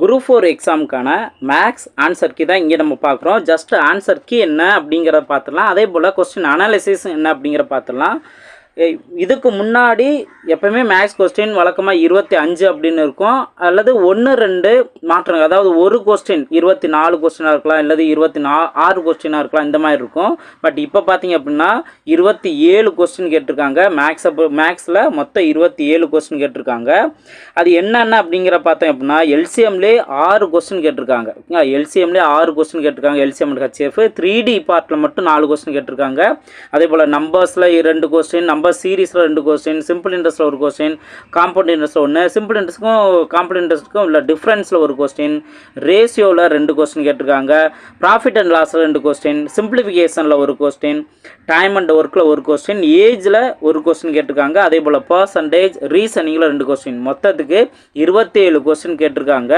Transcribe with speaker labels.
Speaker 1: Group 4 எக்ஸாமுக்கான maths answer key தான் இங்கே நம்ம பார்க்குறோம். ஜஸ்ட் ஆன்சர் கீ என்ன அப்படிங்கிறத பார்த்துடலாம். அதே போல் கொஸ்டின் அனாலிசிஸ் என்ன அப்படிங்கிற பார்த்துடலாம். இதுக்கு முன்னாடி எப்பவுமே மேக்ஸ் கொஸ்டின் வழக்கமாக 25 அப்படின்னு இருக்கும், அல்லது 1-2 மாற்றங்கள், அதாவது ஒரு கொஸ்டின் 24 கொஸ்டினாக இருக்கலாம், அல்லது 26 கொஸ்டினாக இருக்கலாம், இந்த மாதிரி இருக்கும். பட் இப்போ பார்த்தீங்க அப்படின்னா 27 கொஸ்டின் கேட்டிருக்காங்க. மேக்ஸில் மொத்தம் 27 கொஸ்டின் கேட்டிருக்காங்க. அது என்னென்ன அப்படிங்கிற பார்த்தோம் அப்படின்னா எல்சிஎம்லேயே 6 கொஸ்டின் கேட்டிருக்காங்க. எல்சிஎம்லேயே 6 கொஸ்டின் கேட்டிருக்காங்க. எல்சிஎம் ஹெச்எஃப் 3D பார்ட்டில் மட்டும் 4 கொஸ்டின் கேட்டிருக்காங்க. அதே போல் நம்பர்ஸில் 2 கொஸ்டின், நம்பர் சீரீஸில் 2 கொஸ்டின், சிம்பிள் இன்ட்ரெஸ்ட்டில் 1 கொஸ்டின், காம்பவுண்ட் இன்ட்ரெஸ்ட்டில் 1, சிம்பிள் இன்ட்ரெஸ்ட்டுக்கும் காம்பவுண்ட் இன்ட்ரெஸ்ட்டுக்கும் உள்ள டிஃப்ரென்ஸில் 1 கொஸ்டின், ரேஷியோவில் 2 கொஸ்டின் கேட்டிருக்காங்க, ப்ராஃபிட் அண்ட் லாஸில் 2 கொஸ்டின், சிம்பிளிஃபிகேஷனில் 1 கொஸ்டின், டைம் அண்ட் ஒர்க்கில் 1 கொஸ்டின், ஏஜில் 1 கொஸ்டின் கேட்டிருக்காங்க. அதே போல் பர்சன்டேஜ், ரீசனிங்கில் 2 கொஸ்டின், மொத்தத்துக்கு 27 கொஸ்டின் கேட்டிருக்காங்க.